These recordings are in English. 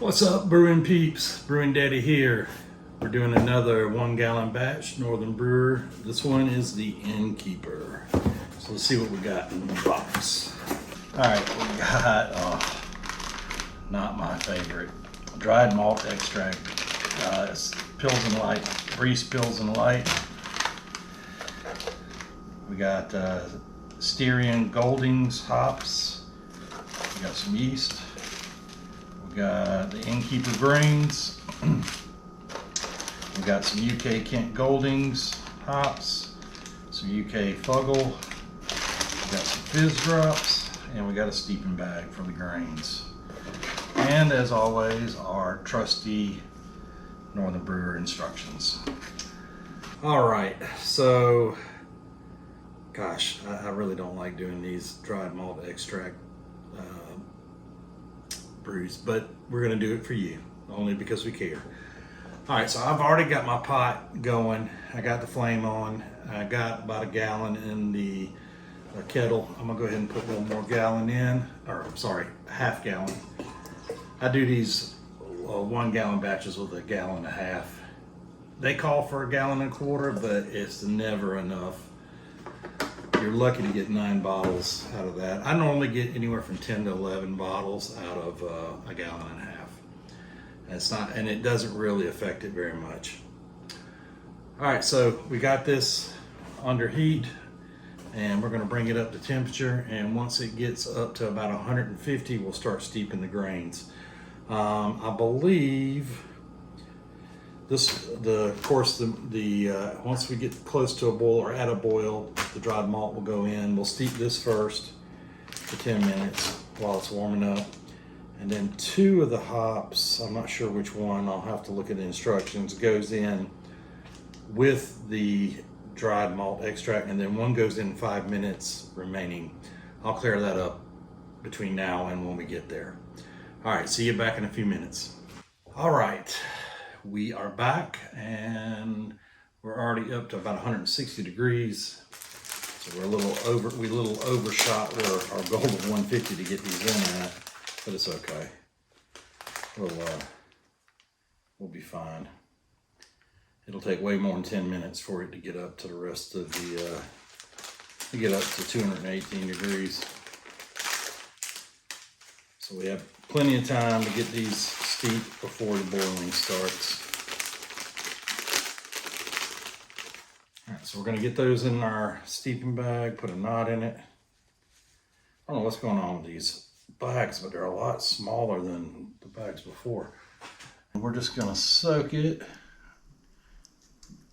What's up, brewing peeps? Brewing Daddy here. We're doing another 1 gallon batch, Northern Brewer. This one is the Innkeeper. So let's see what we got in the box. All right, we got, not my favorite, dried malt extract. It's Pilsen Light, Breeze Pilsen Light. We got Styrian Goldings hops. We got some yeast. We got the Innkeeper grains. We got some UK Kent Goldings hops, some UK Fuggle. We got some fizz drops, and we got a steeping bag for the grains. And as always, our trusty Northern Brewer instructions. All right, so gosh, I really don't like doing these dried malt extract brews, but we're gonna do it for you, only because we care. All right, so I've already got my pot going. I got the flame on. I got about a gallon in the kettle. I'm gonna go ahead and put one more gallon in, or sorry, half gallon. I do these 1 gallon batches with a gallon and a half. They call for a gallon and a quarter, but it's never enough. You're lucky to get 9 bottles out of that. I normally get anywhere from 10 to 11 bottles out of a gallon and a half. It's not, and it doesn't really affect it very much. All right, so we got this under heat, and we're going to bring it up to temperature. And once it gets up to about 150, we'll start steeping the grains. I believe this, of course, once we get close to a boil or at a boil, the dried malt will go in. We'll steep this first for 10 minutes while it's warming up. And then 2 of the hops, I'm not sure which one, I'll have to look at the instructions, goes in with the dried malt extract, and then 1 goes in 5 minutes remaining. I'll clear that up between now and when we get there. All right, see you back in a few minutes. All right. We are back, and we're already up to about 160 degrees. So we're a little overshot our goal of 150 to get these in at, but it's okay. We'll be fine. It'll take way more than 10 minutes for it to get up to the rest of to get up to 218 degrees. So we have plenty of time to get these steeped before the boiling starts. All right, so we're gonna get those in our steeping bag, put a knot in it. I don't know what's going on with these bags, but they're a lot smaller than the bags before. And we're just gonna soak it,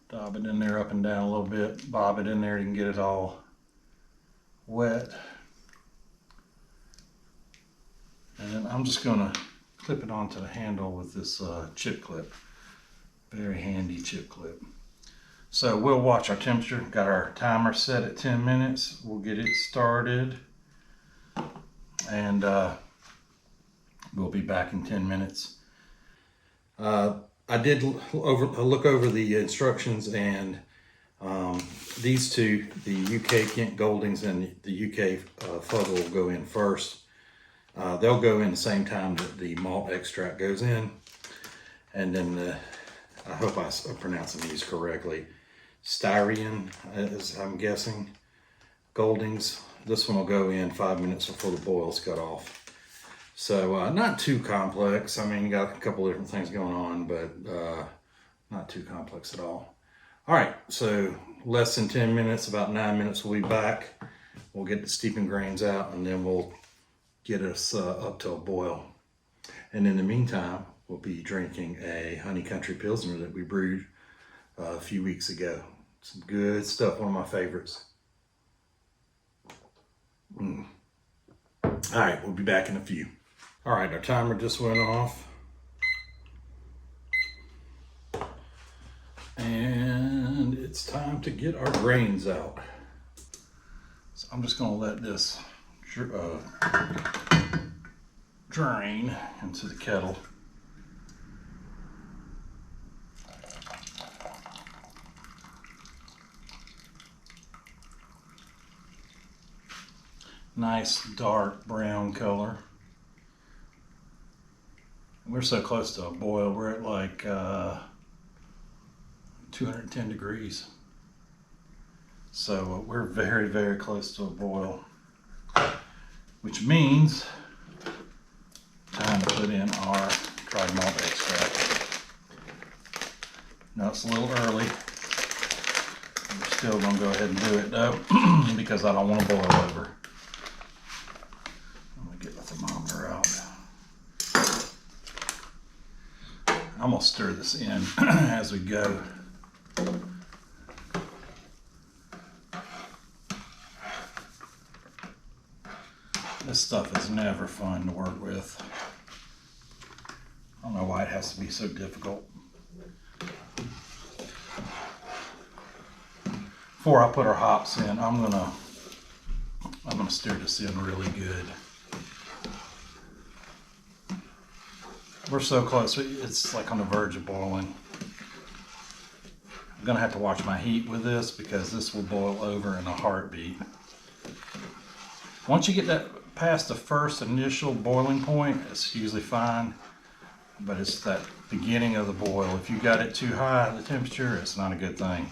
dab it in there up and down a little bit, bob it in there, you can get it all wet. And then I'm just gonna clip it onto the handle with this chip clip. Very handy chip clip. So we'll watch our temperature. Got our timer set at 10 minutes. We'll get it started. And we'll be back in 10 minutes. I did look over the instructions, and these 2, the UK Kent Goldings and the UK Fuggle, will go in first. They'll go in the same time that the malt extract goes in. And then I hope I'm pronouncing these correctly. Styrian, as I'm guessing, Goldings. This one will go in 5 minutes before the boil's cut off. So not too complex. I mean, you got a couple different things going on, but not too complex at all. All right, so less than 10 minutes, about 9 minutes, we'll be back. We'll get the steeping grains out, and then we'll get us up to a boil. And in the meantime, we'll be drinking a Honey Country Pilsner that we brewed a few weeks ago. Some good stuff, one of my favorites. All right, we'll be back in a few. All right, our timer just went off. And it's time to get our grains out. So I'm just gonna let this drain into the kettle. Nice dark brown color. We're so close to a boil. We're at like 210 degrees. So we're very, very close to a boil, which means time to put in our dried malt extract. Now it's a little early. We're still gonna go ahead and do it though, because I don't want to boil over. I'm gonna get the thermometer out. I'm gonna stir this in as we go. This stuff is never fun to work with. I don't know why it has to be so difficult. Before I put our hops in, I'm gonna stir this in really good. We're so close, it's like on the verge of boiling. I'm gonna have to watch my heat with this because this will boil over in a heartbeat. Once you get that past the first initial boiling point, it's usually fine, but it's that beginning of the boil. If you got it too high, the temperature, it's not a good thing.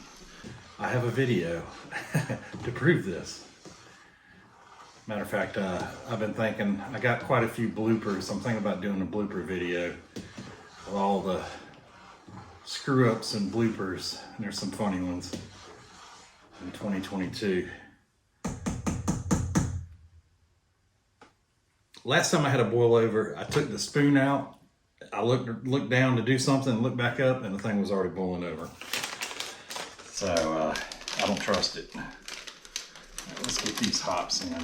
I have a video to prove this. Matter of fact, I've been thinking, I got quite a few bloopers. I'm thinking about doing a blooper video with all the screw ups and bloopers. And there's some funny ones in 2022. Last time I had a boil over, I took the spoon out. I looked down to do something, looked back up, and the thing was already boiling over. So I don't trust it. All right, let's get these hops in.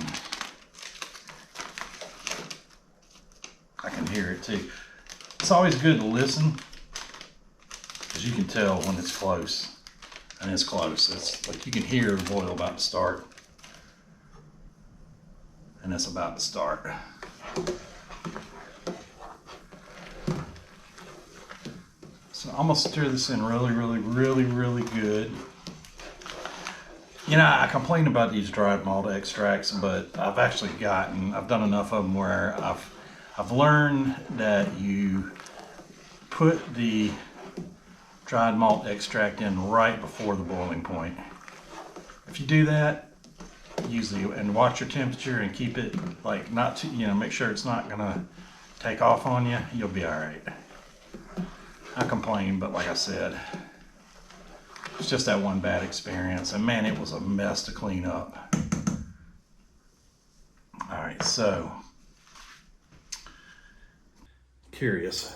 I can hear it too. It's always good to listen, because you can tell when it's close. And it's close. It's like you can hear the boil about to start. And it's about to start. So I'm gonna stir this in really good. You know, I complain about these dried malt extracts, but I've done enough of them where I've learned that you put the dried malt extract in right before the boiling point. If you do that, usually, and watch your temperature and keep it like not too, make sure it's not gonna take off on you, you'll be all right. I complain, but like I said, it's just that one bad experience, and man, it was a mess to clean up. All right, so curious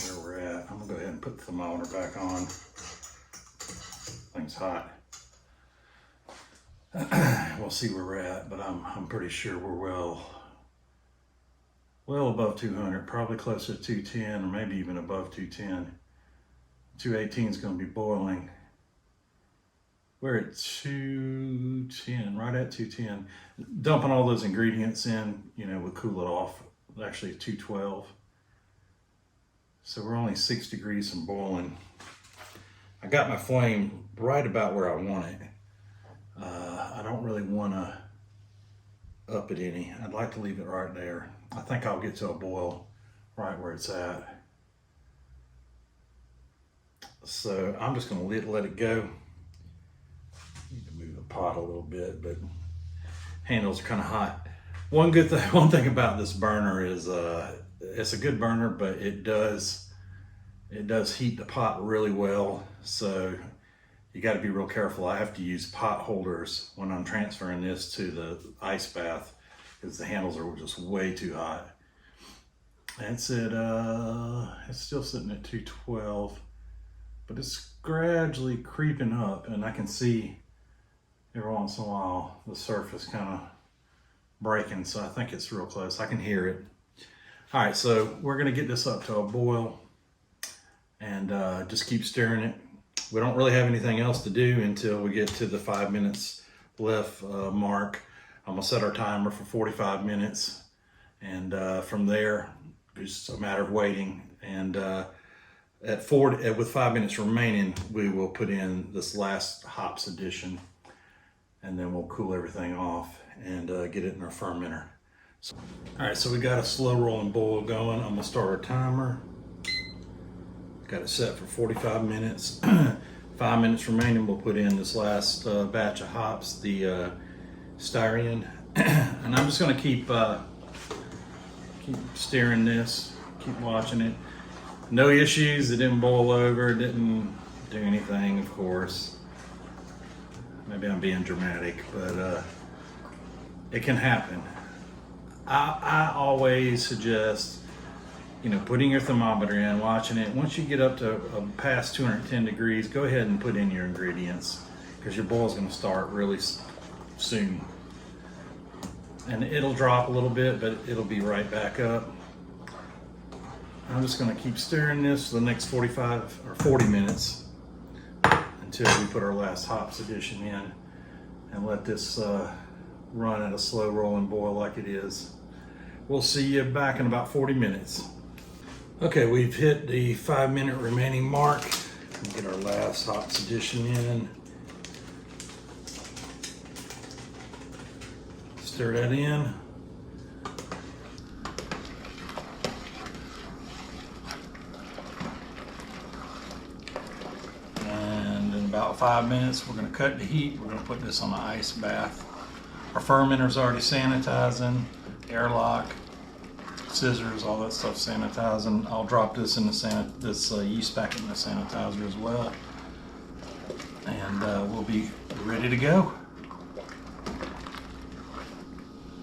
where we're at. I'm gonna go ahead and put the thermometer back on. Thing's hot. We'll see where we're at, but I'm pretty sure we're well above 200, probably closer to 210, or maybe even above 210. 218 is going to be boiling. We're at 210, right at 210. Dumping all those ingredients in, would cool it off. Actually, 212. So we're only 6 degrees from boiling. I got my flame right about where I want it. I don't really want to up it any. I'd like to leave it right there. I think I'll get to a boil right where it's at. So I'm just going to let it go. Need to move the pot a little bit, but handles are kind of hot. One thing about this burner is it's a good burner, but it does heat the pot really well. So you got to be real careful. I have to use pot holders when I'm transferring this to the ice bath because the handles are just way too hot. And it's still sitting at 212, but it's gradually creeping up, and I can see every once in a while the surface kind of breaking. So I think it's real close. I can hear it. All right, so we're gonna get this up to a boil and just keep stirring it. We don't really have anything else to do until we get to the 5 minutes left mark. I'm gonna set our timer for 45 minutes, and from there, it's a matter of waiting. And with 5 minutes remaining, we will put in this last hops addition, and then we'll cool everything off and get it in our fermenter. All right, so we got a slow rolling boil going. I'm gonna start our timer. Got it set for 45 minutes. 5 minutes remaining, we'll put in this last batch of hops, the Styrian. And I'm just gonna keep stirring this, keep watching it. No issues, it didn't boil over, it didn't do anything, of course. Maybe I'm being dramatic, but it can happen. I always suggest, you know, putting your thermometer in, watching it. Once you get up to past 210 degrees, go ahead and put in your ingredients, because your boil's gonna start really soon. And it'll drop a little bit, but it'll be right back up. I'm just gonna keep stirring this for the next 45 or 40 minutes until we put our last hops addition in, and let this run at a slow rolling boil like it is. We'll see you back in about 40 minutes. Okay, we've hit the 5 minute remaining mark. We'll get our last hops addition in. Stir that in. And in about 5 minutes, we're gonna cut the heat. We're gonna put this on the ice bath. Our fermenter's already sanitizing, airlock, scissors, all that stuff sanitizing. I'll drop this in the yeast packet in the sanitizer as well. And we'll be ready to go.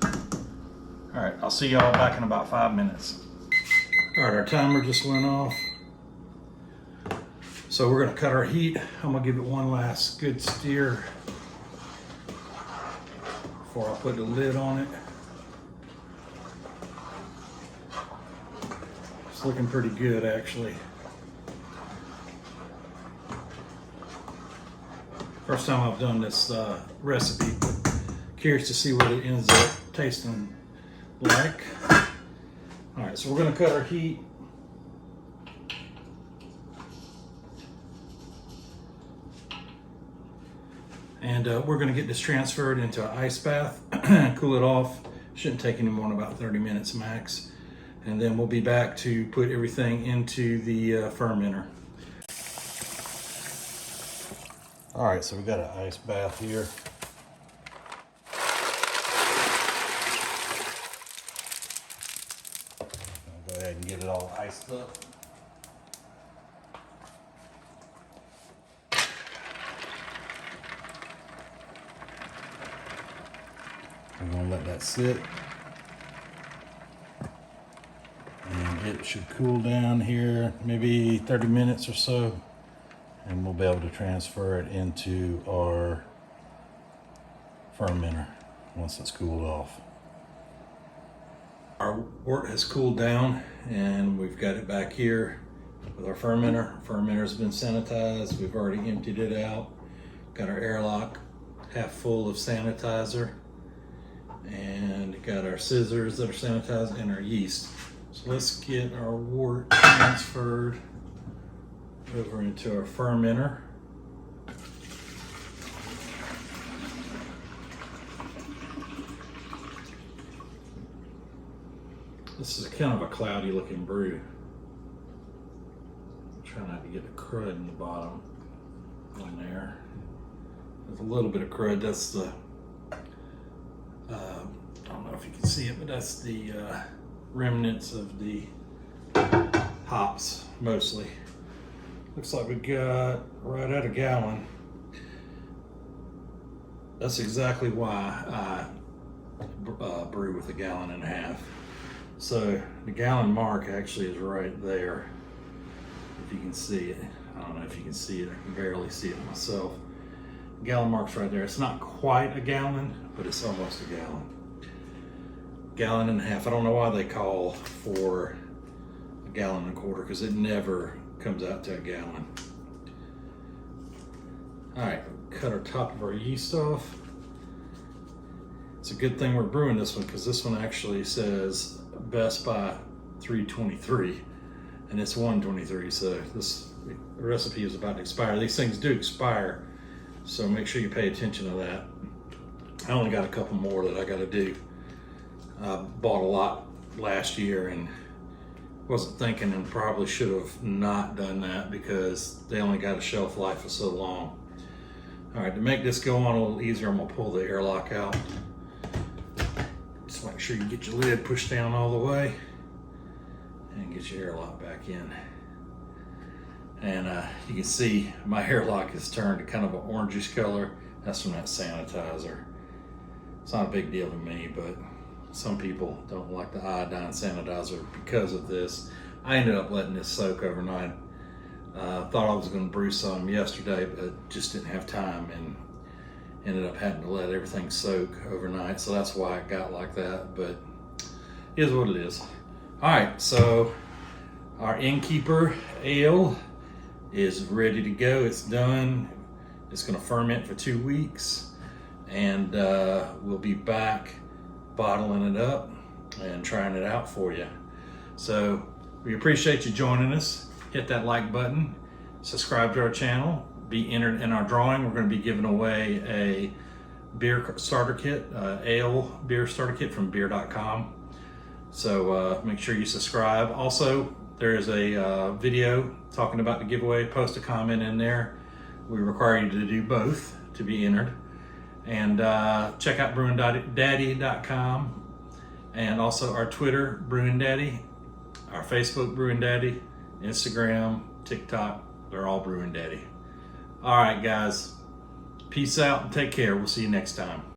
All right, I'll see y'all back in about 5 minutes. All right, our timer just went off. So we're gonna cut our heat. I'm gonna give it one last good stir before I put the lid on it. It's looking pretty good, actually. First time I've done this recipe, but curious to see what it ends up tasting like. All right, so we're gonna cut our heat. And we're gonna get this transferred into an ice bath, cool it off. Shouldn't take any more than about 30 minutes max. And then we'll be back to put everything into the fermenter. All right, so we got an ice bath here. Go ahead and get it all iced up. I'm gonna let that sit. And it should cool down here, maybe 30 minutes or so. And we'll be able to transfer it into our fermenter once it's cooled off. Our wort has cooled down and we've got it back here with our fermenter. Fermenter's been sanitized. We've already emptied it out. Got our airlock half full of sanitizer, and got our scissors that are sanitized and our yeast. So let's get our wort transferred over into our fermenter. This is kind of a cloudy looking brew. Try not to get the crud in the bottom on there. There's a little bit of crud. That's the, I don't know if you can see it, but that's the remnants of the hops mostly. Looks like we got right at a gallon. That's exactly why I brew with 1.5 gallons. So the gallon mark actually is right there. If you can see it. I don't know if you can see it. I can barely see it myself. Gallon mark's right there. It's not quite a gallon, but it's almost a gallon. 1.5 gallons. I don't know why they call for 1.25 gallons, because it never comes out to a gallon. All right, cut our top of our yeast off. It's a good thing we're brewing this one, because this one actually says best by 323 and it's 123, so this recipe is about to expire. These things do expire, so make sure you pay attention to that. I only got a couple more that I got to do. I bought a lot last year and Wasn't thinking and probably should have not done that because they only got a shelf life of so long. All right, to make this go on a little easier, I'm gonna pull the airlock out. Just make sure you get your lid pushed down all the way and get your airlock back in. And you can see my airlock has turned to kind of an orangish color. That's from that sanitizer. It's not a big deal to me, but some people don't like the iodine sanitizer because of this. I ended up letting this soak overnight. Thought I was going to brew some yesterday, but just didn't have time and ended up having to let everything soak overnight. So that's why it got like that, but it is what it is. All right, so our Innkeeper ale is ready to go. It's done. It's going to ferment for 2 weeks, and we'll be back bottling it up and trying it out for you. So we appreciate you joining us. Hit that like button, subscribe to our channel, be entered in our drawing. We're going to be giving away a beer starter kit, ale beer starter kit from beer.com. So make sure you subscribe. Also, there is a video talking about the giveaway. Post a comment in there. We require you to do both to be entered. And check out brewingdaddy.com, and also our Twitter, Brewing Daddy, our Facebook, Brewing Daddy, Instagram, TikTok, they're all Brewing Daddy. All right, guys, peace out and take care. We'll see you next time.